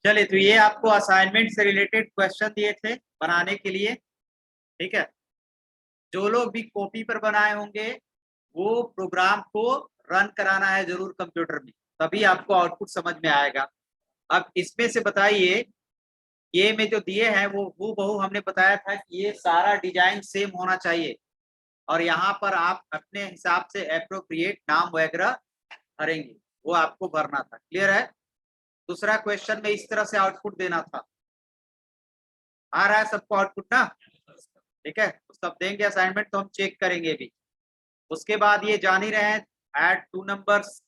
चलिए, तो ये आपको असाइनमेंट से रिलेटेड क्वेश्चन दिए थे बनाने के लिए। ठीक है, जो लोग भी कॉपी पर बनाए होंगे वो प्रोग्राम को रन कराना है जरूर कंप्यूटर में, तभी आपको आउटपुट समझ में आएगा। अब इसमें से बताइए, ये में जो दिए हैं वो हूबहू हमने बताया था कि ये सारा डिजाइन सेम होना चाहिए और यहाँ पर आप अपने हिसाब से एप्रोप्रिएट नाम वगैरह भरेंगे, वो आपको भरना था। क्लियर है? दूसरा क्वेश्चन में इस तरह से आउटपुट देना था। आ रहा है सबको आउटपुट ना? ठीक है, तो सब देंगे असाइनमेंट तो हम चेक करेंगे भी। उसके बाद ये जान ही रहे हैं, add two numbers,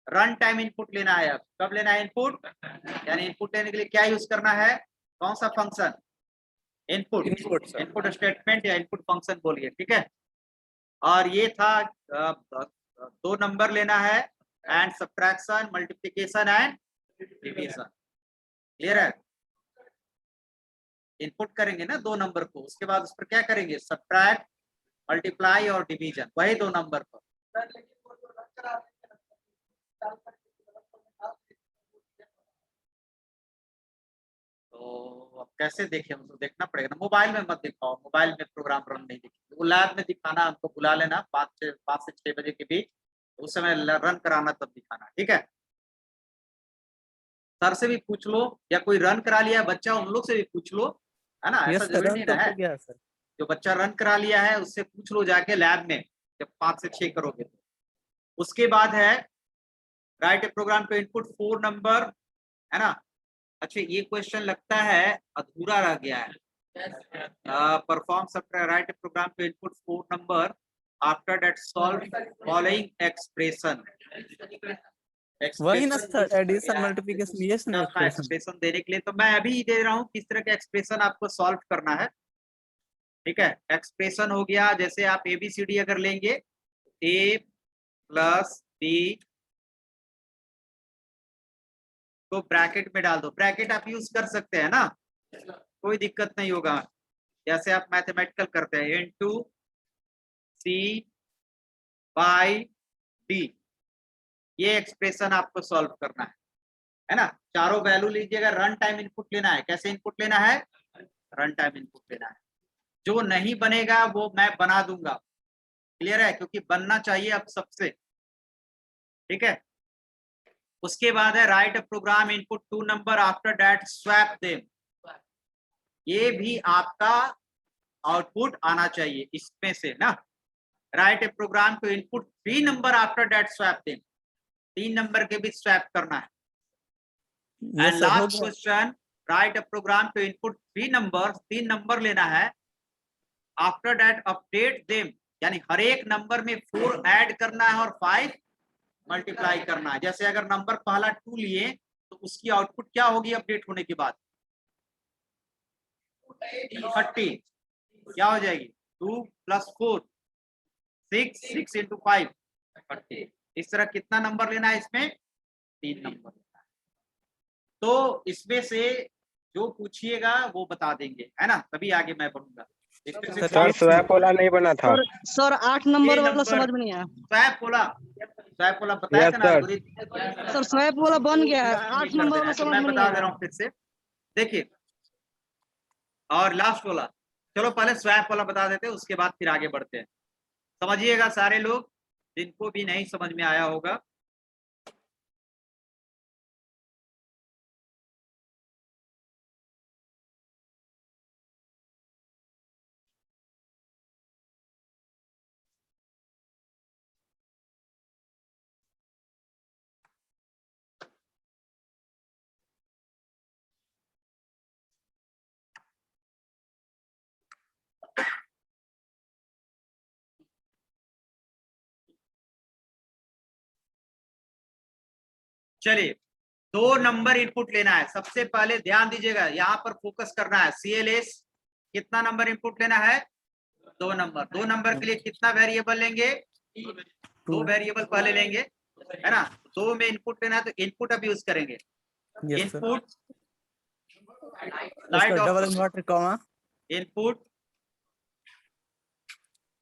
run time input लेना है। अब कब लेना है इनपुट? यानी इनपुट लेने के लिए क्या यूज करना है? कौन सा फंक्शन? इनपुट। इनपुट स्टेटमेंट या इनपुट फंक्शन बोलिए। ठीक है, और ये था 2 नंबर लेना है, and subtraction, multiplication and division. Clear है? इनपुट करेंगे ना 2 नंबर को, उसके बाद उस पर क्या करेंगे? सब्ट्रैक्ट, मल्टीप्लाई और डिवीजन, वही 2 नंबर पर। तो अब कैसे देखें? हमको देखना पड़ेगा ना, मोबाइल में मत दिखाओ, मोबाइल में प्रोग्राम रन नहीं दिखेगा। वो लैब में दिखाना, हमको बुला लेना 5 से 6 बजे के बीच, उस समय रन कराना, तब दिखाना। ठीक है, सर से भी पूछ लो या कोई रन करा लिया बच्चा, उन लोग से भी पूछ लो, है ना? ऐसा जरूरी नहीं ना है। जो बच्चा रन करा लिया है उससे पूछ लो जाके लैब में, जब 5 से 6 करोगे तो। उसके बाद है write a program to input 4 number, है ना? अच्छा, ये क्वेश्चन लगता है अधूरा रह गया है। Perform subtract, write a program to input 4 number, after that solve following expression. वही ना सर, एडिशन मल्टीप्लिकेशन ये एक्सप्रेशन देने के लिए तो मैं अभी दे रहा हूँ किस तरह का एक्सप्रेशन आपको सॉल्व करना है। ठीक है, एक्सप्रेशन हो गया, जैसे आप ABCD अगर लेंगे, A प्लस B को ब्रैकेट में डाल दो। ब्रैकेट आप यूज कर सकते हैं ना, कोई दिक्कत नहीं होगा, जैसे आप मैथमेटिकल करते हैं, इनटू C बाई D। ये एक्सप्रेशन आपको सॉल्व करना है ना? चारों वैल्यू लीजिएगा, रन टाइम इनपुट लेना है। कैसे इनपुट लेना है? रन टाइम इनपुट लेना है। जो नहीं बनेगा वो मैं बना दूंगा। क्लियर है? क्योंकि बनना चाहिए अब सबसे। ठीक है, उसके बाद है write a program input 2 number, after that swap them. ये भी आपका आउटपुट आना चाहिए इसमें से ना। Write a program to input 3 number, after that swap them. 3 number के भी स्वैप करना है। And last question, write a program to input 3 number, 3 number लेना है, आफ्टर दैट अपडेट देम, यानी हर एक नंबर में 4 ऐड करना है और 5 मल्टीप्लाई करना है। जैसे अगर नंबर पहला 2 लिए तो उसकी आउटपुट क्या होगी अपडेट होने के बाद? 30 क्या हो जाएगी? 2 + 4 6, 6 × 5 30। इस तरह कितना नंबर लेना है इसमें? 3 नंबर लेना है। तो इसमें से जो पूछिएगा वो बता देंगे, है ना? तभी आगे मैं बढ़ूंगा। सर स्वैप वाला नहीं बना था सर 8 नंबर वाला समझ में नहीं आया। स्वैप वाला बताया था ना? सर स्वैप वाला बन गया है, 8 नंबर वाला समझ में नहीं बता दे रहा हूँ फिर से, देखिए। और लास्ट वाला, चलो पहले स्वैप वाला बता देते हैं, उसके बाद फिर आगे बढ़ते हैं। समझिएगा सारे लोग, जिनको भी नहीं समझ में आया होगा। चलिए, 2 नंबर इनपुट लेना है। सबसे पहले ध्यान दीजिएगा, यहाँ पर फोकस करना है। CLS कितना नंबर इनपुट लेना है? 2 नंबर। 2 नंबर के लिए कितना वेरिएबल लेंगे? 2 वेरिएबल पहले लेंगे, है ना? 2 में इनपुट लेना है तो इनपुट अब यूज करेंगे। Input double inverter comma, input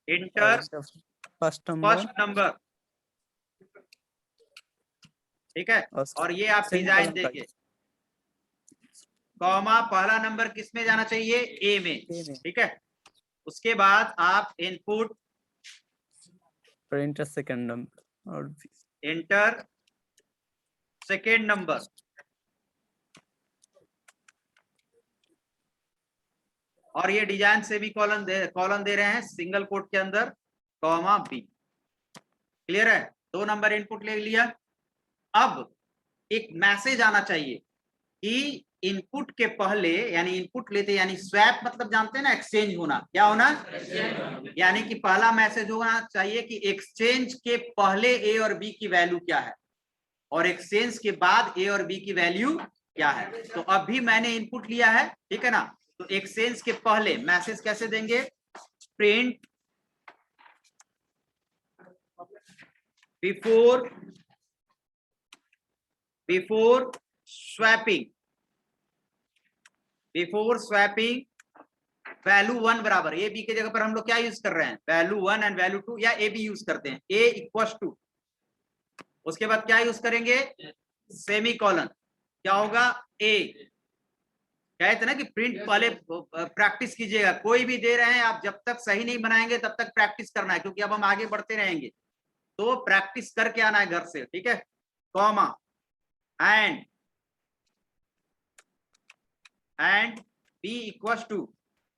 enter first number. ठीक है, और ये आप डिजाइन देंगे। कॉमा पहला नंबर किस में जाना चाहिए, ए में, A में। ठीक है। उसके बाद आप input Print a second number और एंटर सेकेंड नंबर, और ये डिजाइन से भी कॉलम दे रहे हैं सिंगल कोट के अंदर, कॉमा बी। क्लियर है, 2 नंबर इनपुट ले लिया। अब एक मैसेज आना चाहिए कि इनपुट के पहले, यानी इनपुट लेते यानी स्वैप मतलब जानते हैं ना, एक्सचेंज होना, क्या होना, यानी कि पहला मैसेज होना चाहिए कि एक्सचेंज के पहले ए और बी की वैल्यू क्या है और एक्सचेंज के बाद ए और बी की वैल्यू क्या है। तो अभी मैंने इनपुट लिया है, ठीक है ना, तो एक्सचेंज के पहले मैसेज कैसे देंगे, प्रिंट बिफोर स्वैपिंग वैल्यू 1 बराबर, ए बी के जगह पर हम लोग क्या यूज कर रहे हैं, वैल्यू 1 एंड वैल्यू 2, या ए बी यूज करते हैं, ए इक्वल्स टू, उसके बाद क्या यूज करेंगे, सेमी कॉलन, क्या होगा, ए। कहते ना कि प्रिंट पहले प्रैक्टिस कीजिएगा, कोई भी दे रहे हैं आप जब तक सही नहीं बनाएंगे तब तक प्रैक्टिस करना है, क्योंकि अब हम आगे बढ़ते रहेंगे, तो प्रैक्टिस करके आना है घर से, ठीक है। Comma and B equals to,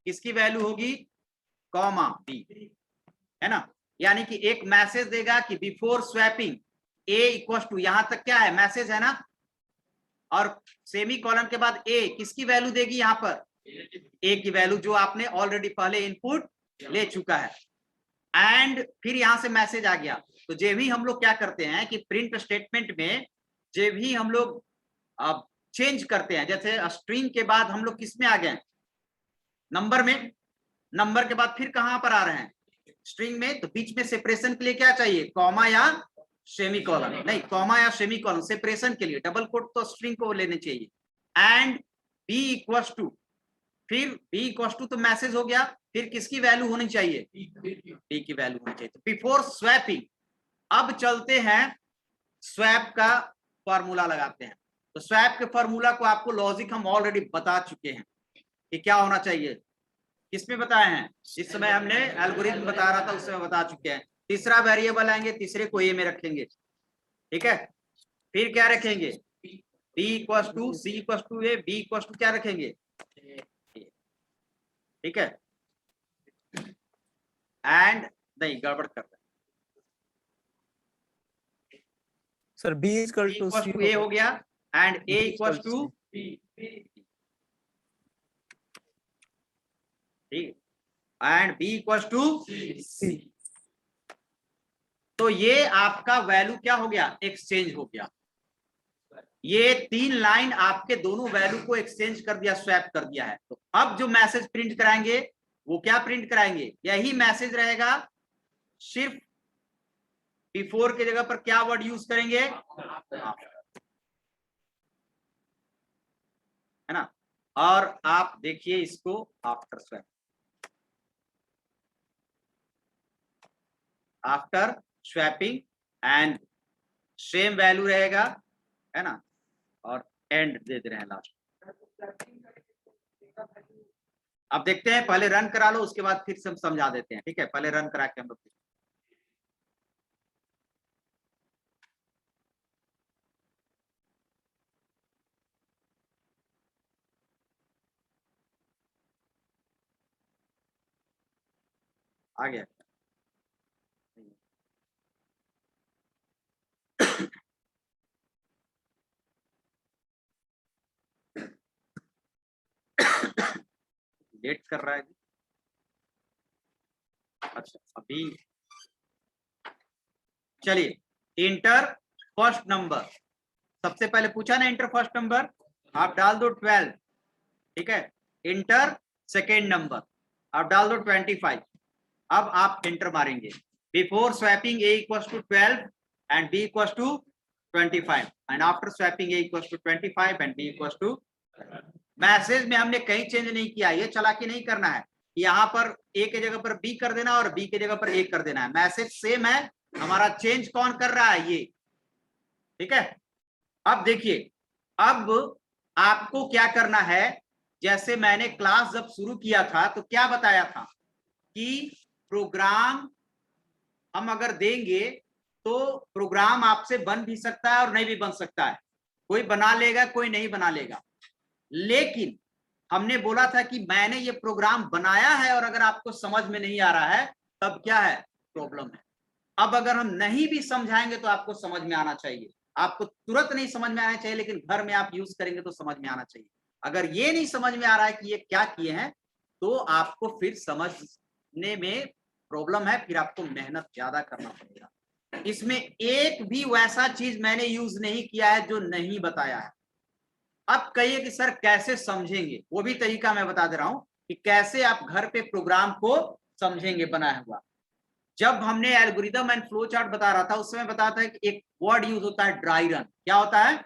किसकी वैल्यू होगी, कॉमा बी, है ना। यानी कि एक मैसेज देगा कि before swapping A equals to, यहां तक क्या है, मैसेज है ना, और सेमी कॉलन के बाद ए किसकी वैल्यू देगी, यहां पर ए की वैल्यू जो आपने ऑलरेडी पहले इनपुट ले चुका है, एंड फिर यहां से मैसेज आ गया। तो जे भी हम लोग क्या करते हैं कि प्रिंट स्टेटमेंट में जे भी हम लोग अब चेंज करते हैं, जैसे स्ट्रिंग के बाद हम लोग किस में आ गए, नंबर में, नंबर के बाद फिर कहां पर आ रहे हैं, स्ट्रिंग में, तो बीच में सेपरेशन के लिए क्या चाहिए, कॉमा या सेमी कॉलन, नहीं कॉमा या सेमी कॉलन, सेपरेशन के लिए डबल कोट तो स्ट्रिंग को लेने चाहिए, एंड बी इक्वल्स टू, फिर बी इक्वल्स टू तो मैसेज हो गया, फिर किसकी वैल्यू होनी चाहिए, बी की वैल्यू होनी चाहिए। तो बिफोर स्वैपिंग, अब चलते हैं स्वैप का फॉर्मूला लगाते हैं। तो स्वैप के फॉर्मूला को आपको लॉजिक हम ऑलरेडी बता चुके हैं कि क्या होना चाहिए, किसमें बताए हैं, इस समय हमने एल्गोरिथम बता रहा था उसमें बता चुके हैं। तीसरा वेरिएबल आएंगे, तीसरे को ए में रखेंगे, ठीक है। फिर क्या रखेंगे, B equals to, C equals to A, B equals to क्या रखेंगे, ठीक है। एंड नहीं, गड़बड़ कर रहे हैं, sir B is equal to equals C to A हो गया, एंड ए इक्वल्स टू, ठीक, and B equals to C। तो ये आपका वैल्यू क्या हो गया, एक्सचेंज हो गया। ये 3 लाइन आपके दोनों वैल्यू को एक्सचेंज कर दिया, स्वैप कर दिया है। तो अब जो मैसेज प्रिंट कराएंगे वो क्या प्रिंट कराएंगे, यही मैसेज रहेगा, सिर्फ बिफोर के जगह पर क्या वर्ड यूज करेंगे, है ना। और आप देखिए इसको after swap, after swapping, and same value रहेगा, है ना, और एंड दे रहे हैं लास्ट। अब देखते हैं, पहले रन करा लो उसके बाद फिर से समझा देते हैं, ठीक है। पहले रन करा के हम लोग आ गया। लेट कर रहा है, अच्छा अभी चलिए, इंटर फर्स्ट नंबर, सबसे पहले पूछा ना इंटर फर्स्ट नंबर, आप डाल दो 12, ठीक है। इंटर सेकेंड नंबर, आप डाल दो 25। अब आप इंटर मारेंगे, before swapping A equals to 12 and B equals to 25, and after swapping A equals to 25 and B equals to. Message में हमने कहीं चेंज नहीं किया, ये चालाकी नहीं करना है, यहाँ पर ए के जगह पर बी कर देना और बी के जगह पर ए कर देना है, मैसेज सेम है, हमारा चेंज कौन कर रहा है, ये, ठीक है। अब देखिए, अब आपको क्या करना है, जैसे मैंने क्लास जब शुरू किया था तो क्या बताया था कि प्रोग्राम हम अगर देंगे तो प्रोग्राम आपसे बन भी सकता है और नहीं भी बन सकता है, कोई बना लेगा कोई नहीं बना लेगा। लेकिन हमने बोला था कि मैंने ये प्रोग्राम बनाया है और अगर आपको समझ में नहीं आ रहा है तब क्या है, प्रॉब्लम है। अब अगर हम नहीं भी समझाएंगे तो आपको समझ में आना चाहिए, आपको तुरंत नहीं समझ में आना चाहिए, लेकिन घर में आप यूज करेंगे तो समझ में आना चाहिए। अगर ये नहीं समझ में आ रहा है कि ये क्या किए हैं तो आपको फिर समझने में प्रॉब्लम है, फिर आपको मेहनत ज्यादा करना पड़ेगा। इसमें एक भी वैसा चीज मैंने यूज नहीं किया है जो नहीं बताया है। अब कहिए कि सर कैसे समझेंगे, वो भी तरीका मैं बता दे रहा हूं कि कैसे आप घर पे प्रोग्राम को समझेंगे बनाया हुआ। जब हमने एल्गोरिदम एंड फ्लो चार्ट बता रहा था उस समय बताता है कि एक वर्ड यूज होता है ड्राई रन। क्या होता है?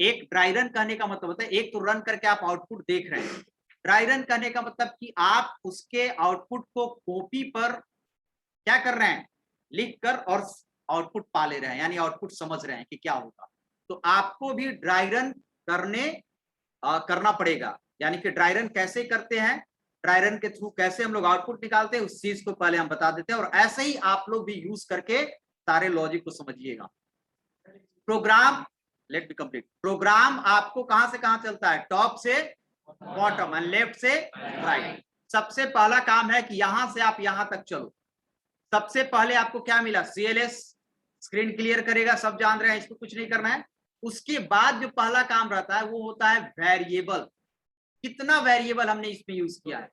एक ड्राई रन कहने का मतलब होता है एक तो रन करके आप आउटपुट देख रहे हैं, ड्राई रन कहने का मतलब कि आप उसके आउटपुट को कॉपी पर क्या कर रहे हैं, लिख कर और आउटपुट पा ले रहे हैं, यानी आउटपुट समझ रहे हैं कि क्या होगा। तो आपको भी ड्राई रन करना पड़ेगा। यानी कि ड्राई रन कैसे करते हैं, ड्राई रन के थ्रू कैसे हम लोग आउटपुट निकालते हैं, उस चीज को पहले हम बता देते हैं और ऐसे ही आप लोग भी यूज करके सारे लॉजिक को समझिएगा। Program, let be complete. Program आपको कहां से कहां चलता है, टॉप से बॉटम एंड लेफ्ट से राइट। सबसे पहला काम है कि यहां से आप यहां तक चलो। सबसे पहले आपको क्या मिला, CLS स्क्रीन क्लियर करेगा, सब जान रहे हैं, इसको कुछ नहीं करना है। उसके बाद जो पहला काम रहता है वो होता है वेरिएबल। कितना वेरिएबल हमने इसमें यूज किया है,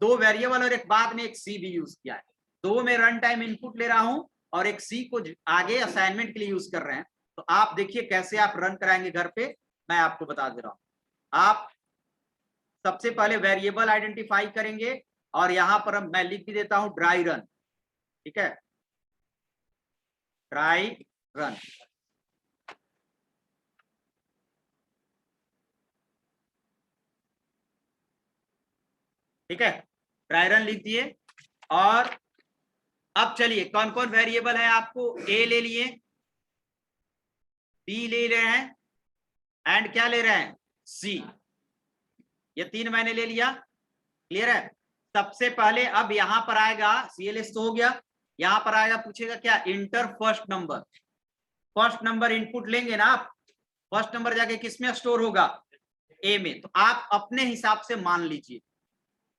2 वेरिएबल और एक बाद में एक सी भी यूज किया है। 2 में रन टाइम इनपुट ले रहा हूं और एक सी को आगे असाइनमेंट के लिए यूज कर रहे हैं। तो आप देखिए कैसे आप रन कराएंगे घर पे, मैं आपको बता दे रहा हूं। आप सबसे पहले वेरिएबल आइडेंटिफाई करेंगे और यहां पर मैं लिख भी देता हूं ड्राई रन, ठीक है, ड्राई रन। ठीक है, ड्राई रन लिख दिए। और अब चलिए कौन कौन वेरिएबल है, आपको ए ले लिए, बी ले रहे हैं एंड क्या ले रहे हैं, सी। ये 3 मैंने ले लिया, क्लियर है। सबसे पहले अब यहां पर आएगा, CLS तो हो गया, यहां पर आएगा पूछेगा क्या, inter first number. First number input लेंगे ना आप, फर्स्ट नंबर जाके किस में स्टोर होगा, ए में। तो आप अपने हिसाब से मान लीजिए,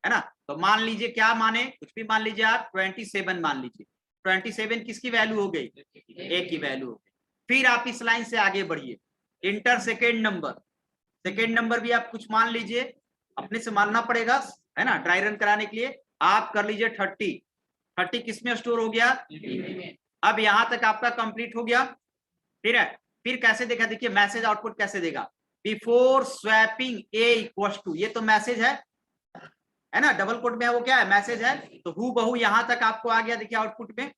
है ना। तो मान लीजिए, क्या माने, कुछ भी मान लीजिए आप, 27 मान लीजिए। 27 किसकी वैल्यू हो गई, ए की वैल्यू हो गई। फिर आप इस लाइन से आगे बढ़िए, inter second number. Second number भी आप कुछ मान लीजिए, अपने से मानना पड़ेगा, है ना, ड्राई रन कराने के लिए। आप कर लीजिए 30 किसमें स्टोर हो गया, अब यहां तक आपका कंप्लीट हो गया। फिर है, फिर कैसे देखा, देखिए मैसेज आउटपुट कैसे देगा, before swapping A equals to, ये तो मैसेज है ना, डबल कोट में है, वो क्या है, मैसेज है। तो हु बहु यहां तक आपको आ गया, देखिए आउटपुट में,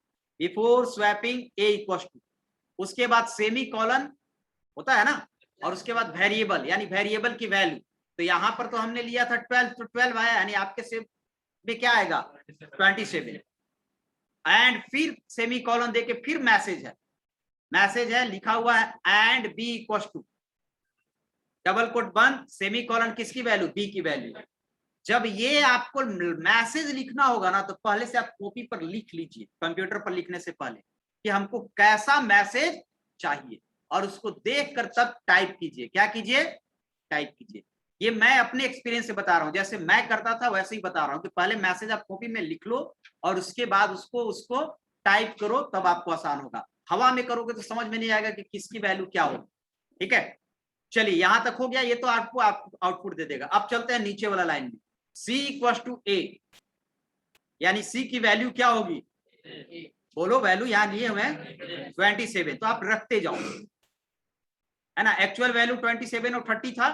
before swapping A equals to. उसके बाद सेमी कॉलन होता है ना, और उसके बाद वेरिएबल, यानी वेरिएबल की वैल्यू। तो यहां पर तो हमने लिया था 12, तो 12 आया, यानी आपके से में क्या आएगा, 27। एंड फिर सेमी कॉलन देके फिर मैसेज है लिखा हुआ है, and B equal to, double quote बंद, सेमी कॉलन किसकी वैल्यू, बी की वैल्यू। जब ये आपको मैसेज लिखना होगा ना, तो पहले से आप कॉपी पर लिख लीजिए, कंप्यूटर पर लिखने से पहले, कि हमको कैसा मैसेज चाहिए, और उसको देखकर तब टाइप कीजिए। क्या कीजिए, टाइप कीजिए। ये मैं अपने एक्सपीरियंस से बता रहा हूं, जैसे मैं करता था वैसे ही बता रहा हूं कि पहले मैसेज आप कॉपी में लिख लो और उसके बाद उसको टाइप करो, तब आपको आसान होगा। हवा में करोगे तो समझ में नहीं आएगा कि किसकी वैल्यू क्या होगी। ठीक है, चलिए यहां तक हो गया, ये तो आपको आउटपुट दे देगा। अब चलते हैं नीचे वाला लाइन में, C इक्वल टू A, यानी C की वैल्यू क्या होगी, बोलो वैल्यू यहां लिए हुए 27, तो आप रखते जाओ, है ना। एक्चुअल वैल्यू 27 और 30 था।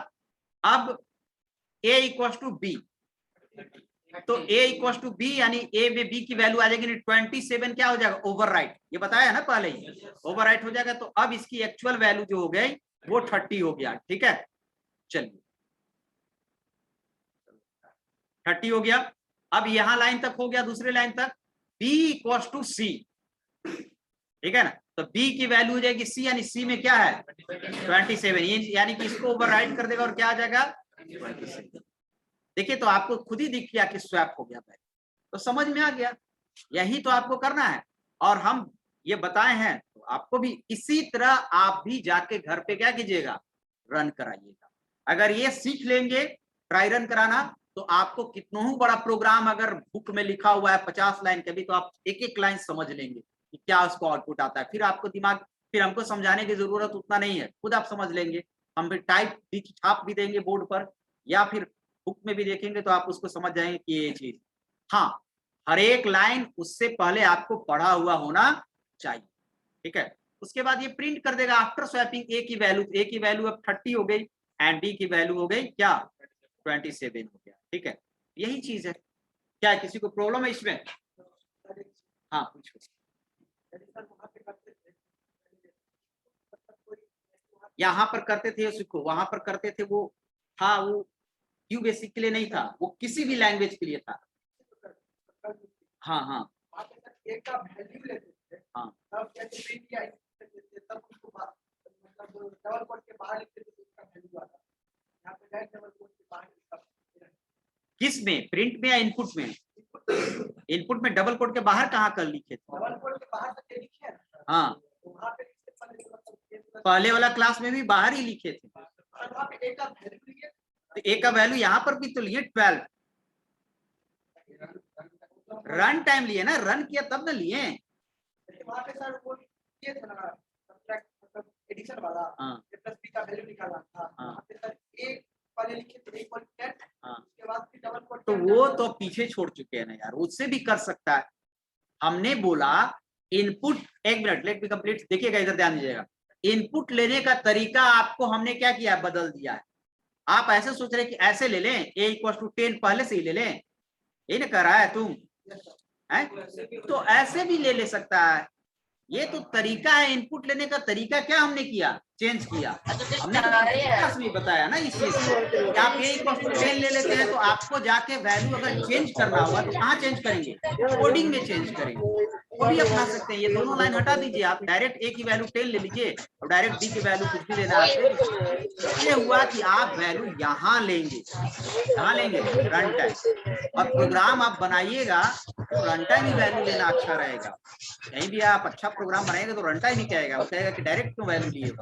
अब A इक्वल टू B, तो A इक्वल टू B, यानी A में B की वैल्यू आ जाएगी, 27 क्या हो जाएगा, ओवरराइट। ये बताया ना पहले ही, ओवरराइट हो जाएगा। तो अब इसकी एक्चुअल वैल्यू जो हो गई वो 30 हो गया। ठीक है, चलिए 30 हो गया। अब यहां लाइन तक हो गया, दूसरे लाइन तक B इक्वल टू C, ठीक है ना। तो बी की वैल्यू हो जाएगी सी, यानी सी में क्या है 27, यानी कि इसको ओवरराइड कर देगा और क्या आ जाएगा 27। देखिए तो आपको खुद ही दिख गया कि स्वैप हो गया पहले, तो समझ में आ गया। यही तो आपको करना है और हम ये बताए हैं, तो आपको भी इसी तरह आप भी जाके घर पे क्या कीजिएगा, रन कराइएगा। अगर ये सीख लेंगे ट्राई रन कराना, तो आपको कितनों बड़ा प्रोग्राम अगर बुक में लिखा हुआ है 50 लाइन के भी, तो आप एक एक लाइन समझ लेंगे कि क्या उसको आउटपुट आता है। फिर आपको दिमाग, फिर हमको समझाने की जरूरत उतना नहीं है, खुद आप समझ लेंगे। हम भी टाइप भी छाप भी देंगे बोर्ड पर, या फिर बुक में भी देखेंगे तो आप उसको समझ जाएंगे कि ये चीज। हाँ, हर एक लाइन उससे पहले आपको पढ़ा हुआ होना चाहिए, ठीक है। उसके बाद ये प्रिंट कर देगा आफ्टर स्वैपिंग ए की वैल्यू अब 30 हो गई एंड बी की वैल्यू हो गई क्या 27 हो गया, ठीक है। यही चीज है। क्या किसी को प्रॉब्लम है इसमें? हाँ पूछो। यहाँ पर करते थे सीखो, वहां पर करते थे वो था, वो क्यू बेसिक के लिए नहीं था, वो किसी भी लैंग्वेज के लिए था। हाँ हाँ एक का वैल्यू लेते थे, हाँ तब जैसे प्रिंट किया तब उसको मतलब डबल कोट के बाहर लिखते थे तो उसका वैल्यू आता। यहाँ पे डायरेक्ट डबल कोट के बाहर लिखा। किस में, प्रिंट में या इनपुट में? इनपुट में डबल कोट के बाहर कहाँ कर लिखे थे? डबल कोट के बाहर तक लिखे हैं ना, हाँ तो वहाँ पे लिखते पहले पहले वाला क्लास में भी बाहर ही लिखे थे। वहाँ पे एक का वैल्यू लिखे, तो एक का वैल्यू यहाँ पर भी तो लिए 12, रन टाइम लिए ना, रन किया तब ना लिए। वहाँ पे सर वो ये था ना मतलब एडिशन वाला, हाँ प्लस बी का वैल्यू निकाला था। हाँ। वहाँ पे सर एक पहले लिखे थे एक पॉइंट 10, हाँ उसके बाद फिर डबल कोट। तो वो तो पीछे छोड़ चुके हैं ना यार, उससे भी कर सकता है। हमने बोला इनपुट, एक मिनट लेट मी कंप्लीट, देखिएगा इधर ध्यान दीजिएगा। इनपुट लेने का तरीका आपको हमने क्या किया, बदल दिया है। आप ऐसे सोच रहे कि ऐसे ले लें, a = 10 पहले से ही ले लें, ये ना कर रहा है तुम है? तो ऐसे भी ले सकता है। ये तो तरीका है, इनपुट लेने का तरीका क्या हमने किया, चेंज किया। हमने क्लास में बताया ना इस चीज को, आप a = 10 ले लेते हैं तो आपको जाके वैल्यू अगर चेंज करना होगा तो कहाँ चेंज करेंगे, कोडिंग में चेंज करेंगे। वो भी अपना सकते हैं, ये दोनों लाइन हटा दीजिए, आप डायरेक्ट a की वैल्यू 10 ले लीजिए और डायरेक्ट b की वैल्यू कुछ भी लेना है। ये हुआ कि आप वैल्यू यहाँ लेंगे, यहाँ लेंगे रन टाइम, और प्रोग्राम आप बनाइएगा तो रन टाइम ही वैल्यू लेना अच्छा रहेगा। कहीं भी आप अच्छा प्रोग्राम बनाएंगे तो रन टाइम ही कहेगा, वो कहेगा कि डायरेक्ट क्यों वैल्यू लिए,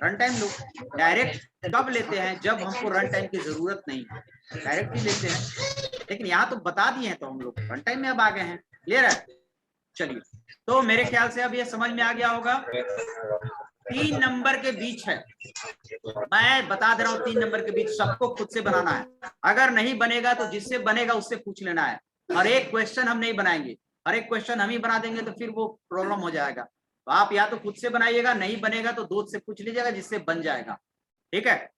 रन टाइम लो। डायरेक्ट कब लेते हैं, जब हमको रन टाइम की जरूरत नहीं है, डायरेक्ट ही लेते हैं। लेकिन यहाँ तो बता दिए हैं तो हम लोग रन टाइम में अब आ गए हैं। क्लियर है? चलिए, तो मेरे ख्याल से अब ये समझ में आ गया होगा। 3 नंबर के बीच है, मैं बता दे रहा हूँ, 3 नंबर के बीच सबको खुद से बनाना है। अगर नहीं बनेगा तो जिससे बनेगा उससे पूछ लेना है। हर एक क्वेश्चन हम नहीं बनाएंगे, हर एक क्वेश्चन हम ही बना देंगे तो फिर वो प्रॉब्लम हो जाएगा। तो आप या तो खुद से बनाइएगा, नहीं बनेगा तो दोस्त से पूछ लीजिएगा जिससे बन जाएगा, ठीक है।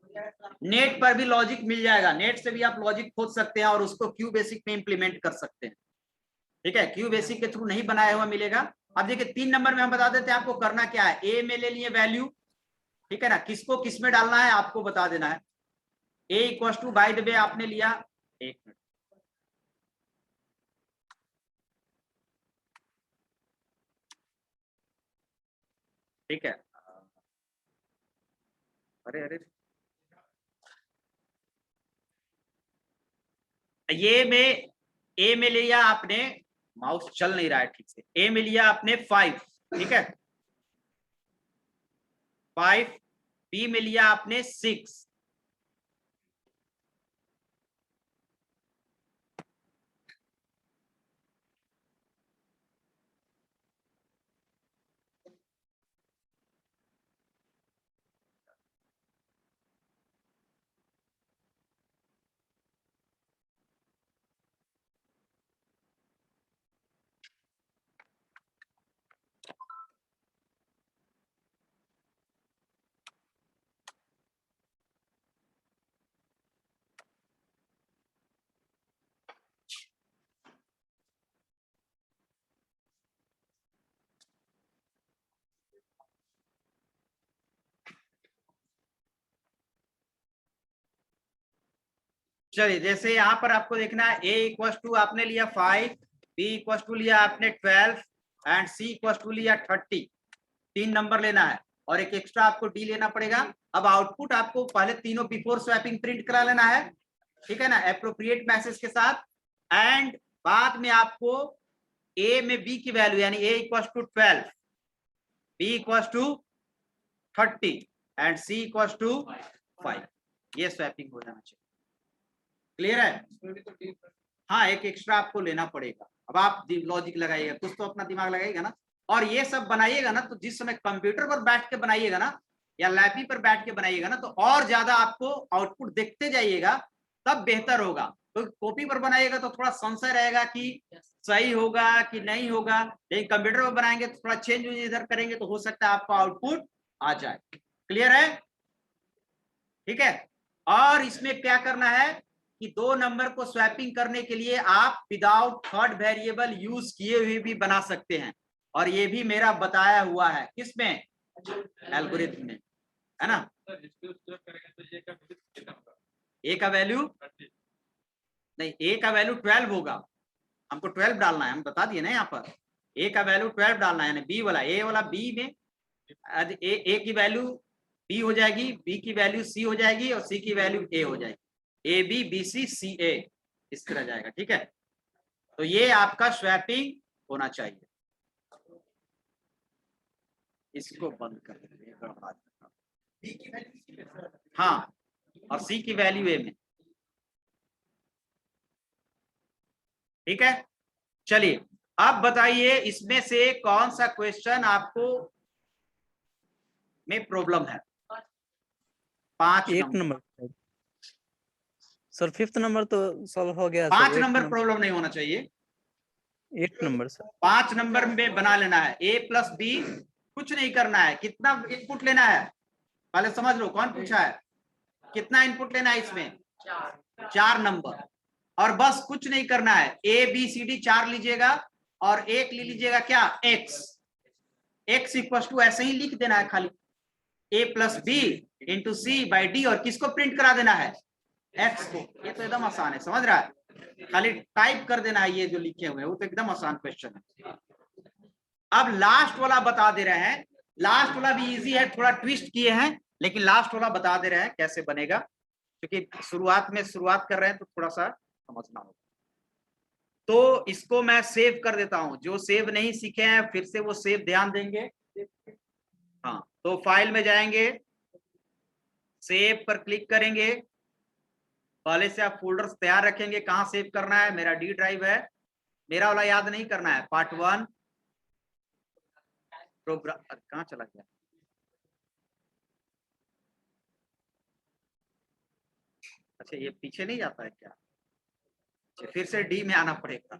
नेट पर भी लॉजिक मिल जाएगा, नेट से भी आप लॉजिक खोज सकते हैं और उसको क्यू बेसिक में इंप्लीमेंट कर सकते हैं, ठीक है। क्यू बेसिक के थ्रू नहीं बनाया हुआ मिलेगा। अब देखिए 3 नंबर में हम बता देते हैं आपको करना क्या है। ए में ले लिए वैल्यू, ठीक है ना, किसको किस में डालना है आपको बता देना है। ए = बाय द वे आपने लिया, एक मिनट, ठीक है। अरे अरे ए में लिया आपने, माउस चल नहीं रहा है ठीक से, ए में लिया आपने 5, ठीक है 5, बी में लिया आपने 6, चलिए जैसे यहाँ पर आपको देखना है a = आपने लिया 5, b = लिया आपने 12 एंड c = लिया 30, 3 नंबर लेना है और एक एक्स्ट्रा आपको डी लेना पड़ेगा। अब आउटपुट आपको पहले तीनों बिफोर स्वैपिंग प्रिंट करा लेना है, ठीक है ना, एप्रोप्रिएट मैसेज के साथ। एंड बाद में आपको ए में बी की वैल्यू यानी A equals to 12, B equals to 30 and C equals to 5, ये स्वैपिंग हो जाना चाहिए। क्लियर है? हाँ, एक एक्स्ट्रा आपको लेना पड़ेगा। अब आप लॉजिक लगाइएगा, कुछ तो अपना दिमाग लगाइएगा ना, और ये सब बनाइएगा ना तो जिस समय कंप्यूटर पर बैठ के बनाइएगा ना या लैपटॉप पर बैठ के बनाइएगा ना तो और ज्यादा आपको आउटपुट देखते जाइएगा, तब बेहतर होगा। तो कॉपी पर बनाइएगा तो थोड़ा संशय रहेगा कि सही होगा कि नहीं होगा, लेकिन कंप्यूटर पर बनाएंगे तो थोड़ा चेंज इधर करेंगे तो हो सकता है आपका आउटपुट आ जाए। क्लियर है? ठीक है। और इसमें क्या करना है कि 2 नंबर को स्वैपिंग करने के लिए आप विदाउट थर्ड वेरिएबल यूज किए हुए भी बना सकते हैं, और ये भी मेरा बताया हुआ है किसमें, एल्गोरिथम में, है ना। ए का वैल्यू नहीं, ए का वैल्यू 12 होगा, हमको 12 डालना है, हम बता दिए ना यहाँ पर ए का वैल्यू 12 डालना है, यानी बी वाला ए वाला बी में ए की वैल्यू बी हो जाएगी, बी की वैल्यू सी हो जाएगी और सी की वैल्यू ए हो जाएगी, ए बी बी सी सी ए, इस तरह जाएगा। ठीक है, तो ये आपका स्वैपिंग होना चाहिए। इसको बंद कर देंगे, हाँ, और सी की वैल्यू ए में। ठीक है, चलिए अब बताइए इसमें से कौन सा क्वेश्चन आपको में प्रॉब्लम है। 5 नंबर सर, 5th नंबर तो सॉल्व हो गया। 5 नंबर प्रॉब्लम नहीं होना चाहिए, 8 नंबर सर। 5 नंबर में बना लेना है। ए प्लस बी, कुछ नहीं करना है। कितना इनपुट लेना है पहले समझ लो, कौन पूछा है, कितना इनपुट लेना है इसमें, 4 नंबर, और बस कुछ नहीं करना है। ए बी सी डी 4 लीजिएगा और एक ले लीजिएगा क्या, एक्स, एक्स इक्वल टू ऐसे ही लिख देना है खाली, A plus B into C by D, और किसको प्रिंट करा देना है, एक्स को। ये तो एकदम आसान है, समझ रहा है, खाली टाइप कर देना है ये जो लिखे हुए हैं, वो तो एकदम आसान क्वेश्चन है। अब लास्ट वाला बता दे रहे हैं, लास्ट वाला भी इजी है, थोड़ा ट्विस्ट किए हैं, लेकिन लास्ट वाला बता दे रहे हैं कैसे बनेगा, क्योंकि शुरुआत कर रहे हैं तो थोड़ा सा समझना होगा। तो इसको मैं सेव कर देता हूं, जो सेव नहीं सीखे हैं फिर से वो सेव ध्यान देंगे। हाँ, तो फाइल में जाएंगे, सेव पर क्लिक करेंगे, पहले से आप फोल्डर्स तैयार रखेंगे, कहां सेव करना है, मेरा डी ड्राइव है, मेरा वाला याद नहीं करना है, पार्ट 1 प्रोग्राम, कहां चला गया, अच्छा ये पीछे नहीं जाता है क्या, अच्छा फिर से डी में आना पड़ेगा,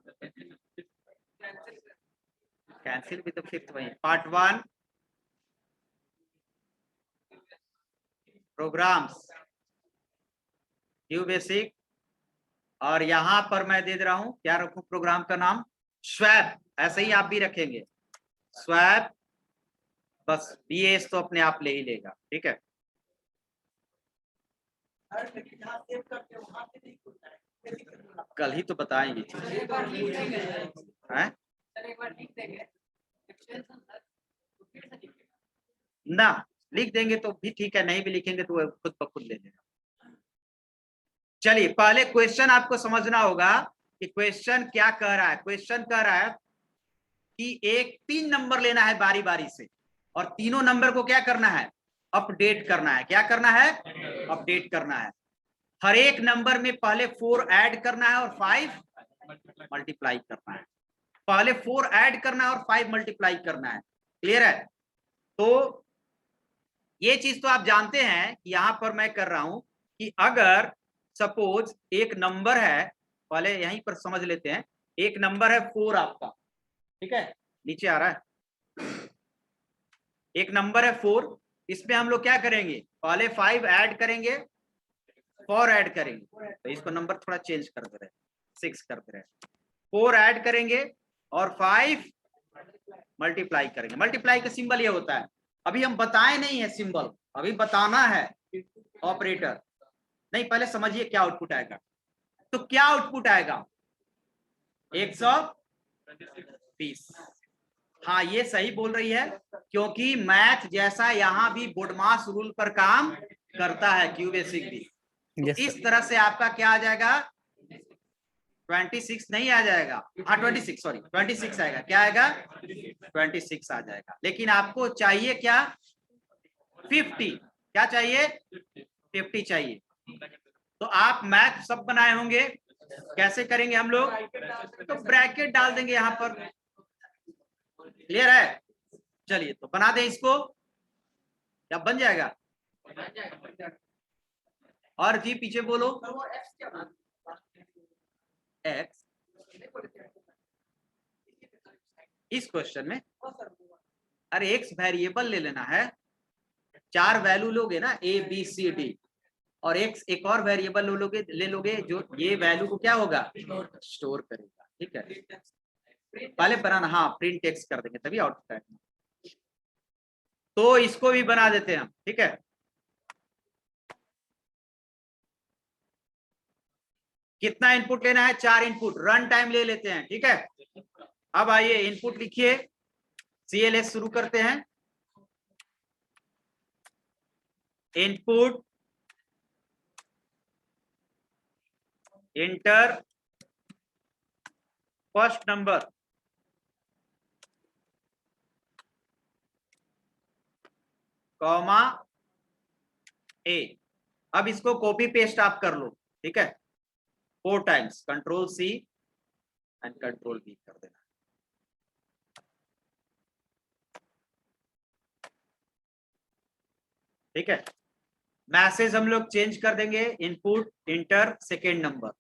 कैंसिल भी तो फिर वही, पार्ट 1 प्रोग्राम्स, न्यू बेसिक, और यहां पर मैं दे दे रहा हूं, क्या रखूं प्रोग्राम का नाम, स्वैप, ऐसे ही आप भी रखेंगे स्वैप, बस बीएस तो अपने आप ले ही लेगा। ठीक है, कल ही तो बताएंगे हैं ना, लिख देंगे तो भी ठीक है, नहीं भी लिखेंगे तो वो खुद ब खुद ले लेगा। चलिए पहले क्वेश्चन आपको समझना होगा कि क्वेश्चन क्या कह रहा है। क्वेश्चन कह रहा है कि एक 3 नंबर लेना है बारी बारी से, और तीनों नंबर को क्या करना है, अपडेट करना है। क्या करना है, अपडेट करना है। हर एक नंबर में पहले 4 ऐड करना है और 5 मल्टीप्लाई करना है, पहले 4 ऐड करना है और 5 मल्टीप्लाई करना है। क्लियर है? तो ये चीज तो आप जानते हैं कि यहां पर मैं कर रहा हूं कि अगर सपोज एक नंबर है, पहले यहीं पर समझ लेते हैं, एक नंबर है 4 आपका, ठीक है, नीचे आ रहा है, एक नंबर है 4, इसमें हम लोग क्या करेंगे, पहले 5 ऐड करेंगे, 4 ऐड करेंगे, तो इसको नंबर थोड़ा चेंज कर दे रहे, 6 कर दे रहे, 4 ऐड करेंगे और 5 मल्टीप्लाई करेंगे। मल्टीप्लाई का सिंबल ये होता है, अभी हम बताए नहीं है सिंबल, अभी बताना है ऑपरेटर, नहीं पहले समझिए क्या आउटपुट आएगा। तो क्या आउटपुट आएगा, 120, हाँ ये सही बोल रही है, क्योंकि मैथ जैसा यहाँ भी बोडमास रूल पर काम करता है क्यू बेसिक भी। तो Yes, इस sir. तरह से आपका क्या आ जाएगा, 26 नहीं आ जाएगा, हाँ 26 सॉरी 26 आएगा, क्या आएगा 26 आ जाएगा। लेकिन आपको चाहिए क्या 50, क्या चाहिए 50 चाहिए। तो आप मैथ सब बनाए होंगे, कैसे करेंगे हम लोग, तो ब्रैकेट डाल देंगे यहाँ पर, क्लियर है। चलिए तो बना दें इसको, क्या बन जाएगा, और जी पीछे बोलो, x इस क्वेश्चन में, अरे x वेरिएबल ले लेना है, 4 वैल्यू लोगे ना a b c d, और x एक और वेरिएबल ले लोगे जो ये वैल्यू को क्या होगा स्टोर करेगा, ठीक है। पहले बनाना, हाँ प्रिंट टेक्स्ट कर देंगे तभी आउटपुट आएगा। तो इसको भी बना देते हैं हम, ठीक है। कितना इनपुट लेना है, 4 इनपुट, रन टाइम ले लेते हैं, ठीक है। अब आइए इनपुट लिखिए, CLS शुरू करते हैं। Input enter first number, comma A. अब इसको कॉपी पेस्ट आप कर लो, ठीक है, 4 times, control C and control V कर देना, ठीक है। मैसेज हम लोग चेंज कर देंगे, इनपुट इंटर सेकेंड नंबर,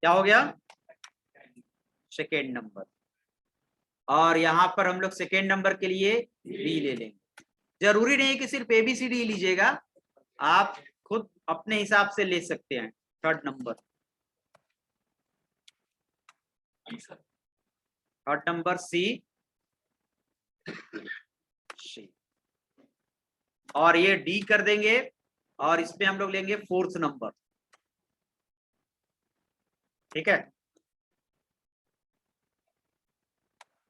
क्या हो गया सेकेंड नंबर, और यहां पर हम लोग सेकेंड नंबर के लिए B ले लेंगे। जरूरी नहीं कि सिर्फ ABCD लीजिएगा, आप खुद अपने हिसाब से ले सकते हैं। थर्ड नंबर, C, और ये D कर देंगे, और इसमें हम लोग लेंगे फोर्थ नंबर, ठीक है,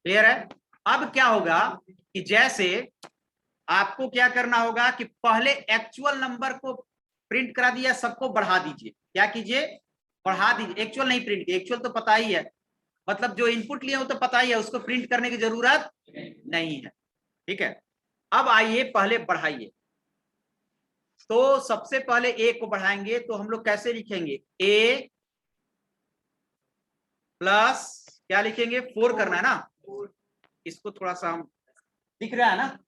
क्लियर है। अब क्या होगा कि जैसे आपको क्या करना होगा कि पहले एक्चुअल नंबर को प्रिंट करा दिया, सबको बढ़ा दीजिए, क्या कीजिए बढ़ा दीजिए, एक्चुअल नहीं प्रिंट किया, एक्चुअल तो पता ही है, मतलब जो इनपुट लिए वो तो पता ही है, उसको प्रिंट करने की जरूरत नहीं है, ठीक है। अब आइए पहले बढ़ाइए, तो सबसे पहले A को बढ़ाएंगे, तो हम लोग कैसे लिखेंगे, A प्लस क्या लिखेंगे 4 करना है ना, इसको थोड़ा सा हम दिख रहा है ना,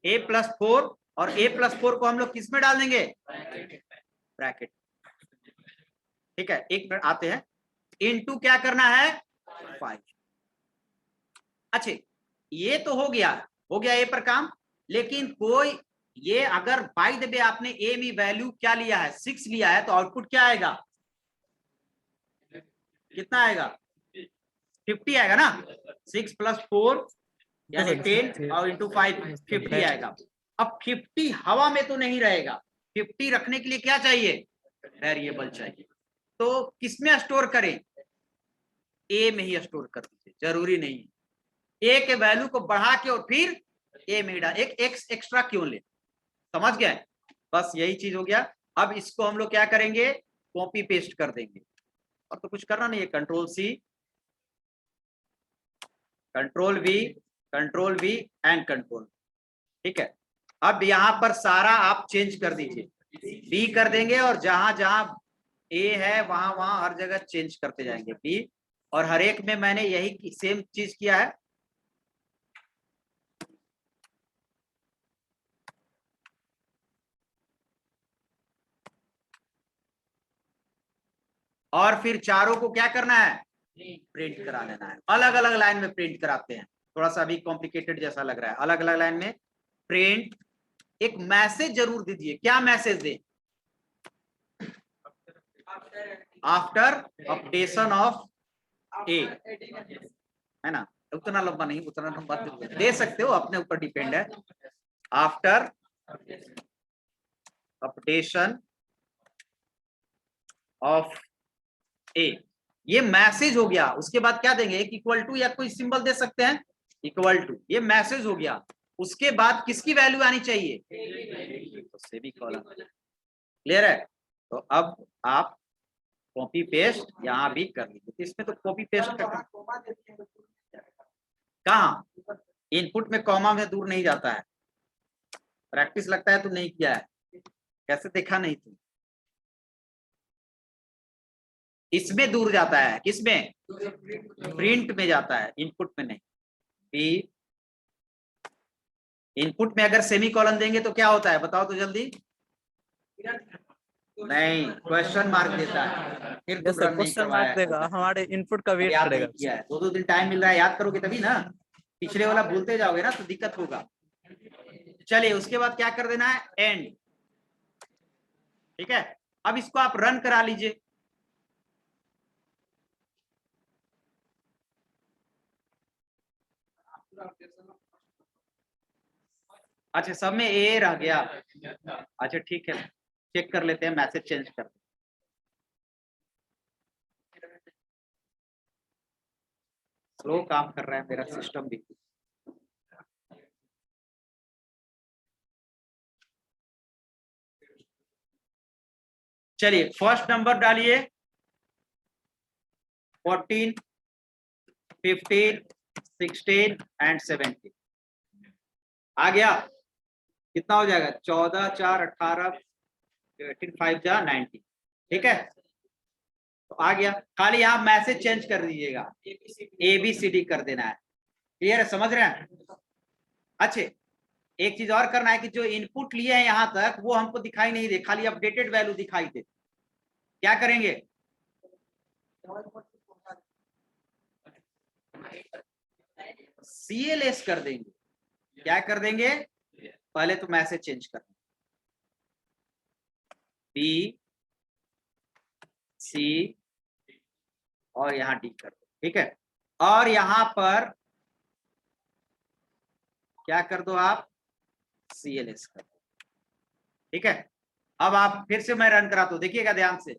A+4, और A+4 को हम लोग किस में डाल देंगे ब्रैकेट, ठीक है। एक मिनट आते हैं, इनटू क्या करना है 5। अच्छा ये तो हो गया A पर काम, लेकिन कोई ये अगर बाय द वे आपने A में वैल्यू क्या लिया है 6 लिया है, तो आउटपुट क्या आएगा, कितना आएगा 50 आएगा ना, 6 + 4 यानी 10 और इंटू 5 50 आएगा। अब 50 हवा में तो नहीं रहेगा, 50 रखने के लिए क्या चाहिए वेरिएबल चाहिए, तो किसमें स्टोर करें, A में ही स्टोर कर दीजिए, जरूरी नहीं A के वैल्यू को बढ़ा के और फिर A में ही डाल, एक x एक्स्ट्रा क्यों ले, समझ गए, बस यही चीज हो गया। अब इसको हम लोग क्या करेंगे कॉपी पेस्ट कर देंगे, और तो कुछ करना नहीं है, control C control V and control, ठीक है। अब यहां पर सारा आप चेंज कर दीजिए, B कर देंगे, और जहां जहां A है वहां वहां हर जगह चेंज करते जाएंगे B, और हर एक में मैंने यही सेम चीज किया है। और फिर चारों को क्या करना है प्रिंट करा लेना है, अलग अलग लाइन में प्रिंट कराते हैं, थोड़ा सा अभी कॉम्प्लिकेटेड जैसा लग रहा है, अलग अलग लाइन में प्रिंट। एक मैसेज जरूर दीजिए, क्या message they, after updation of A, है ना, उतना लंबा नहीं, उतना लंबा दे सकते हो, अपने ऊपर डिपेंड है, आफ्टर अपडेशन ऑफ A, ये मैसेज हो गया। उसके बाद क्या देंगे, एक इक्वल टू या कोई सिंबल दे सकते हैं, इक्वल टू, ये मैसेज हो गया। उसके बाद किसकी वैल्यू आनी चाहिए, तो सेमीकोलन। क्लियर है। तो अब आप कॉपी पेस्ट यहां भी कर लीजिए। तो इसमें तो कॉपी पेस्ट कर, कहाँ इनपुट में कॉमा में दूर नहीं जाता है। प्रैक्टिस लगता है तो नहीं किया है, कैसे देखा नहीं तुम। इसमें दूर जाता है, किसमें, प्रिंट में जाता है, इनपुट में नहीं। बी इनपुट में अगर सेमीकोलन देंगे तो क्या होता है, बताओ तो जल्दी। नहीं, क्वेश्चन मार्क देता है। फिर यस तुम सर, रन नहीं क्वेश्चन करवाया मार्क देगा, हमारे इनपुट का वेट याद करेगा। नहीं किया है। 2-2 दिन टाइम मिल रहा है, याद करोगे तभी ना। पिछले वाला भूलते जाओगे ना तो दिक्कत होगा। चलिए उसके बाद क्या कर देना है, एंड। ठीक है, अब इसको आप रन करा लीजिए। अच्छा, सब में ए रह गया। अच्छा ठीक है, चेक कर लेते हैं, मैसेज चेंज कर। स्लो काम कर रहा है मेरा सिस्टम भी। चलिए फर्स्ट नंबर डालिए, 14, 15, 16 एंड 17 आ गया। कितना हो जाएगा, 14, 4, 18, 18, 5 जा 19। ठीक है, तो आ गया। खाली आप मैसेज चेंज कर दीजिएगा, ABCD कर देना है। क्लियर है, समझ रहे हैं। अच्छे, एक चीज और करना है कि जो इनपुट लिए हैं यहां तक वो हमको दिखाई नहीं दे, खाली अपडेटेड वैल्यू दिखाई दे। क्या करेंगे, CLS कर देंगे। क्या कर देंगे, पहले तो मैसेज चेंज करना, B C और यहाँ D कर दो। ठीक है, और यहां पर क्या कर दो आप, CLS कर दो। ठीक है, अब आप फिर से मैं रन कराता हूं, देखिएगा ध्यान से।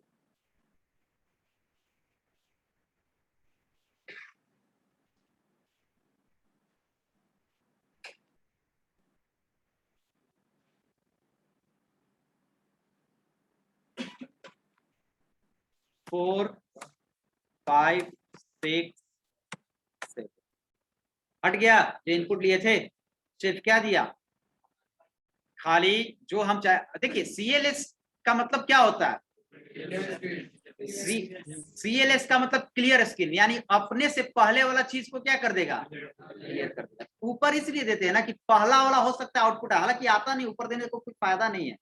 फोर, 5, 6, 7 हट गया। जो इनपुट लिए थे सिर्फ क्या दिया, खाली जो हम चाहे। देखिए CLS का मतलब क्या होता है, CLS का मतलब क्लियर स्क्रीन, यानी अपने से पहले वाला चीज को क्या कर देगा, क्लियर कर देगा। ऊपर इसलिए देते हैं ना कि पहला वाला हो सकता है आउटपुट, हालांकि आता नहीं, ऊपर देने को कुछ फायदा नहीं है,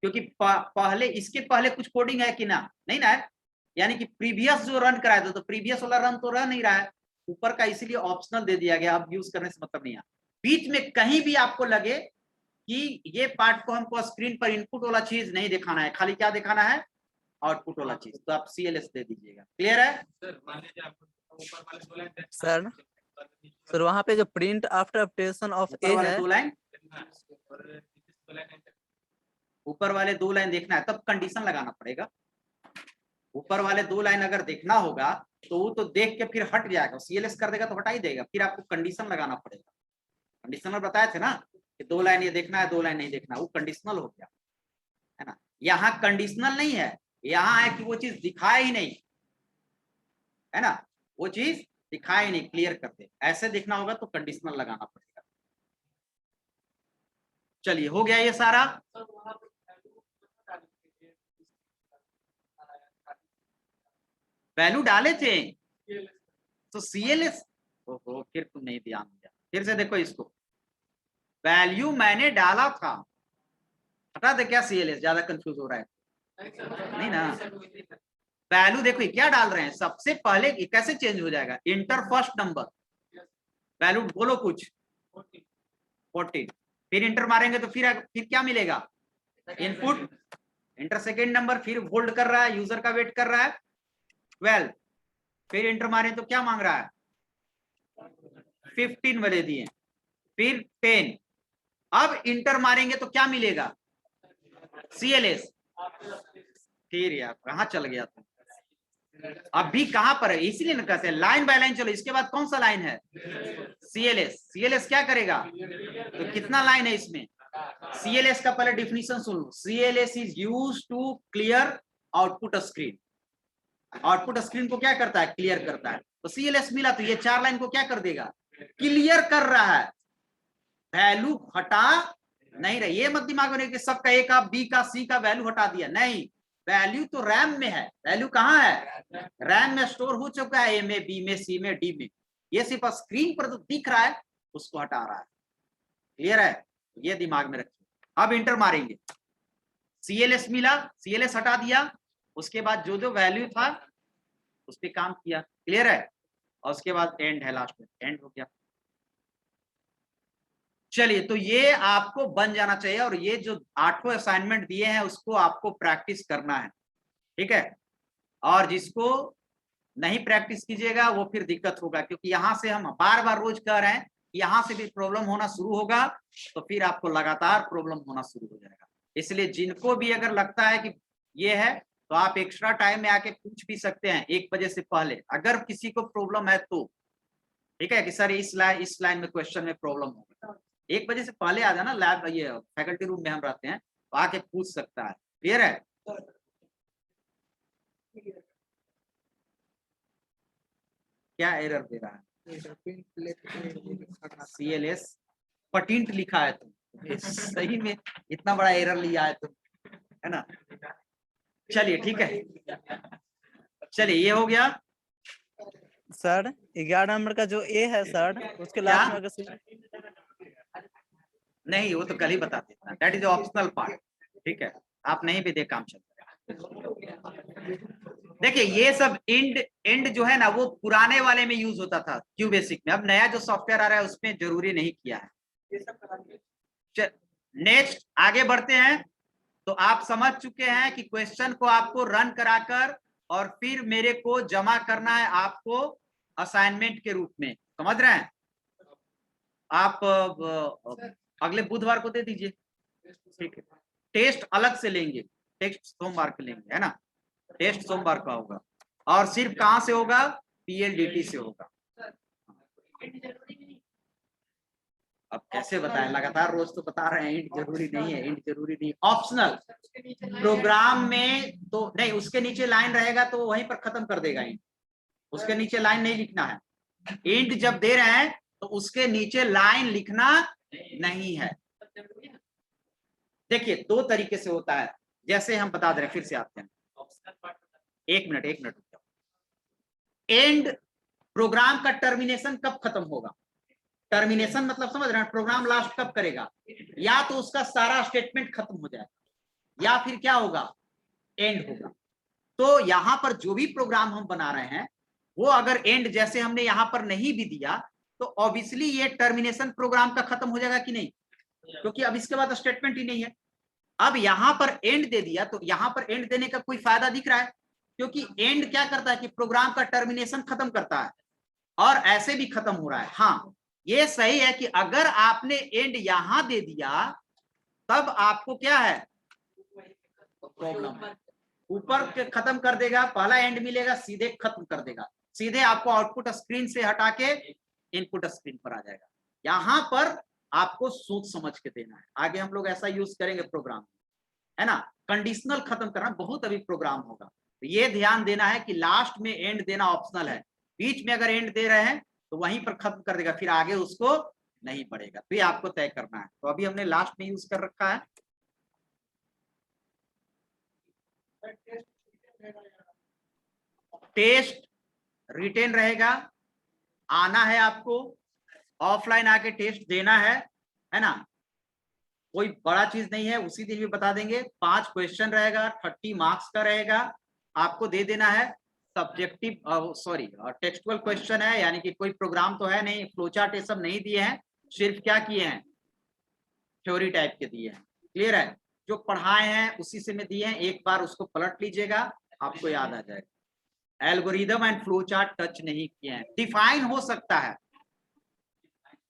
क्योंकि पहले इसके पहले कुछ कोडिंग है कि ना, नहीं ना है। यानी कि प्रीवियस जो रन कराया था तो प्रीवियस वाला रन तो रह नहीं रहा है, ऊपर का इसीलिए ऑप्शनल दे दिया गया। अब यूज करने से मतलब नहीं है। बीच में कहीं भी आपको लगे कि ये पार्ट को हमको स्क्रीन पर इनपुट वाला चीज नहीं दिखाना है, खाली क्या दिखाना है, आउटपुट वाला चीज, तो आप CLS दे दीजिएगा। क्लियर है सर, सर वहाँ पे जो प्रिंट आफ्टर अपडेशन ऑफ ऊपर ए वाले है, 2 लाइन, ऊपर वाले 2 लाइन देखना है तब कंडीशन लगाना पड़ेगा। ऊपर वाले 2 लाइन अगर देखना होगा तो वो तो देख के फिर हट जाएगा, CLS कर देगा तो हटा ही देगा, फिर आपको कंडीशन लगाना पड़ेगा। कंडीशनल बताए थे ना कि 2 लाइन ये देखना है, 2 लाइन नहीं देखना, वो कंडीशनल हो गया है ना। यहाँ कंडीशनल नहीं है, यहाँ है कि वो चीज दिखाए ही नहीं, है ना, वो चीज दिखाए नहीं, क्लियर कर दे। ऐसे देखना होगा तो कंडीशनल लगाना पड़ेगा। चलिए हो गया ये सारा। वैल्यू डाले थे तो CLS, ओहो फिर तुम नहीं ध्यान दिया, फिर से देखो इसको। वैल्यू मैंने डाला था, हटा दे क्या CLS, ज्यादा कंफ्यूज हो रहा है नहीं ना। वैल्यू देखो क्या डाल रहे हैं, सबसे पहले कैसे चेंज हो जाएगा, इंटर फर्स्ट नंबर, वैल्यू बोलो कुछ, 14, फिर इंटर मारेंगे तो फिर क्या मिलेगा, इनपुट, इंटर सेकेंड नंबर, फिर होल्ड कर रहा है, यूजर का वेट कर रहा है 12, फिर इंटर मारे तो क्या मांग रहा है 15 वाले दिए, फिर 10, अब इंटर मारेंगे तो क्या मिलेगा CLS। फिर यार कहाँ चल गया तुम, अब बी कहां पर है, इसीलिए ना कहते हैं लाइन बाय लाइन चलो। इसके बाद कौन सा लाइन है, सीएलएस। सीएलएस क्या करेगा, तो कितना लाइन है इसमें, सीएलएस का पहले डिफिनीशन सुन लो। CLS is used to clear output screen. Output screen को क्या करता है, क्लियर करता है। तो सीएलएस मिला तो ये 4 लाइन को क्या कर देगा, क्लियर कर रहा है, वैल्यू हटा नहीं रही। ये मत दिमाग में कि सबका ए का बी का सी का वैल्यू हटा दिया, नहीं, वैल्यू तो रैम में है। वैल्यू कहां है, रैम में स्टोर हो चुका है, ए में, बी में, सी में, डी में। ये सिर्फ स्क्रीन पर जो दिख रहा है उसको हटा रहा है। क्लियर है, ये दिमाग में रखिए। अब इंटर मारेंगे, सीएलएस मिला, सीएलएस हटा दिया, उसके बाद जो जो वैल्यू था उस पर काम किया। क्लियर है, और उसके बाद एंड है, लास्ट में एंड हो गया। चलिए, तो ये आपको बन जाना चाहिए, और ये जो 8 असाइनमेंट दिए हैं उसको आपको प्रैक्टिस करना है, ठीक है। और जिसको नहीं प्रैक्टिस कीजिएगा वो फिर दिक्कत होगा, क्योंकि यहां से हम बार बार रोज कह रहे हैं, यहां से भी प्रॉब्लम होना शुरू होगा तो फिर आपको लगातार प्रॉब्लम होना शुरू हो जाएगा। इसलिए जिनको भी अगर लगता है कि ये है तो आप एक्स्ट्रा टाइम में आके पूछ भी सकते हैं 1 बजे से पहले, अगर किसी को प्रॉब्लम है तो। ठीक है, कि सर इस लाइन में क्वेश्चन में प्रॉब्लम होगा, 1 बजे से पहले आ जाना लैब, ये फैकल्टी रूम में हम रहते हैं, तो आके पूछ सकता है। क्लियर है, क्या एरर दे रहा है, सीएलएस पटिंट लिखा है तुम, सही में इतना बड़ा एरर लिया है तुम, है ना। चलिए ठीक है, चलिए ये हो गया। सर 11 नंबर का जो ए है सर, उसके क्या? लास्ट में अगर नहीं, वो तो कल ही बता देता, दैट इज ऑप्शनल पार्ट। ठीक है, आप नहीं भी दे काम चलता है। देखिए ये सब एंड जो है ना वो पुराने वाले में यूज होता था क्यू बेसिक में, अब नया जो सॉफ्टवेयर आ रहा है उसमें जरूरी नहीं किया है। नेक्स्ट आगे बढ़ते हैं। तो आप समझ चुके हैं कि क्वेश्चन को आपको रन कराकर और फिर मेरे को जमा करना है आपको असाइनमेंट के रूप में, समझ रहे हैं आप। अगले बुधवार को दे दीजिए, ठीक है। टेस्ट अलग से लेंगे, टेस्ट सोमवार को लेंगे, है ना, टेस्ट सोमवार का होगा, और सिर्फ कहां से होगा, पीएलडीटी से होगा। अब कैसे बताएं, लगातार रोज तो बता रहे हैं, इंट जरूरी नहीं है, इंट जरूरी नहीं, ऑप्शनल। प्रोग्राम में तो नहीं, उसके नीचे लाइन रहेगा तो वहीं पर खत्म कर देगा इंट, उसके नीचे लाइन नहीं लिखना है। इंट जब दे रहे हैं तो उसके नीचे लाइन लिखना नहीं है। देखिए 2 तरीके से होता है, जैसे हम बता दे रहे हैं, फिर से आते हैं, एक मिनट। एंड प्रोग्राम का टर्मिनेशन कब खत्म होगा, टर्मिनेशन मतलब समझ रहे हैं, प्रोग्राम लास्ट कब करेगा, या तो उसका सारा स्टेटमेंट खत्म हो जाएगा, या फिर क्या होगा, एंड होगा। तो यहां पर जो भी प्रोग्राम हम बना रहे हैं वो अगर एंड जैसे हमने यहां पर नहीं भी दिया तो ऑब्वियसली ये टर्मिनेशन प्रोग्राम का खत्म हो जाएगा कि नहीं, क्योंकि अब इसके बाद स्टेटमेंट ही नहीं है। अब यहां पर एंड दे दिया तो यहां पर एंड देने का कोई फायदा दिख रहा है, क्योंकि एंड क्या करता है कि प्रोग्राम का टर्मिनेशन खत्म करता है, और ऐसे भी खत्म हो रहा है। हाँ ये सही है कि अगर आपने एंड यहां दे दिया तब आपको क्या है प्रॉब्लम, ऊपर के खत्म कर देगा, पहला एंड मिलेगा सीधे खत्म कर देगा, सीधे आपको आउटपुट स्क्रीन से हटा के इनपुट स्क्रीन पर आ जाएगा। यहां पर आपको सोच समझ के देना है, आगे हम लोग ऐसा यूज करेंगे प्रोग्राम, है ना। कंडीशनल खत्म करना बहुत अभी प्रोग्राम होगा, तो ये ध्यान देना है कि लास्ट में एंड देना ऑप्शनल है, बीच में अगर एंड दे रहे हैं तो वहीं पर खत्म कर देगा, फिर आगे उसको नहीं बढ़ेगा, तो ये आपको तय करना है। तो अभी हमने लास्ट में यूज कर रखा है। टेस्ट रिटेन रहेगा, आना है आपको, ऑफलाइन आके टेस्ट देना है ना, कोई बड़ा चीज नहीं है, उसी दिन भी बता देंगे। 5 क्वेश्चन रहेगा, 30 मार्क्स का रहेगा, आपको दे देना है। सब्जेक्टिव टेक्सुअल क्वेश्चन है, यानी कि कोई प्रोग्राम तो है नहीं, फ्लोचार्ट ये सब नहीं दिए हैं, सिर्फ क्या किए हैं, थ्योरी टाइप के दिए हैं। क्लियर है, जो पढ़ाए हैं उसी से में दिए हैं, एक बार उसको पलट लीजिएगा आपको याद आ जाएगा। एल्गोरिदम एंड फ्लोचार्ट टच नहीं किए हैं, डिफाइन हो सकता है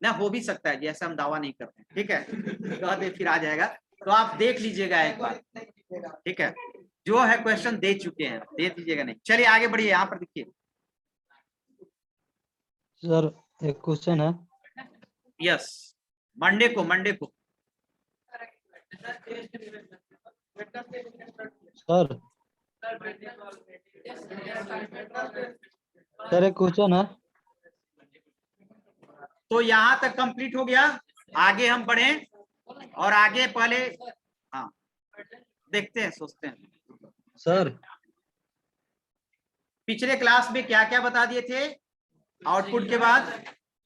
ना, हो भी सकता है, जैसे हम दावा नहीं करते हैं, ठीक है, फिर आ जाएगा, तो आप देख लीजिएगा एक बार, ठीक है। जो है क्वेश्चन दे चुके हैं, दे दीजिएगा नहीं। चलिए आगे बढ़िए, यहाँ पर देखिए। सर एक क्वेश्चन है। यस, मंडे को सर सर एक क्वेश्चन है। तो यहाँ तक कंप्लीट हो गया। आगे हम बढ़े और आगे पहले हाँ देखते हैं, सोचते हैं। सर पिछले क्लास में क्या क्या बता दिए थे? आउटपुट के बाद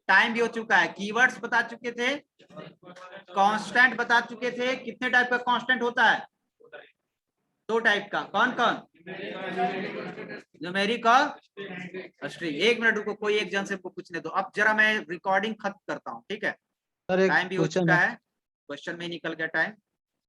टाइम भी हो चुका है, कीवर्ड्स बता चुके थे, कांस्टेंट बता चुके थे। कितने टाइप का कांस्टेंट होता है? 2 टाइप का। कौन कौन? न्यूमेरिक और स्ट्रिंग। 1 मिनट रुको, कोई एक जन से को पूछने दो। अब जरा मैं रिकॉर्डिंग खत्म करता हूँ, ठीक है? सर एक टाइम भी हो क्वेश्चन चुका है। है, क्वेश्चन में निकल गया टाइम।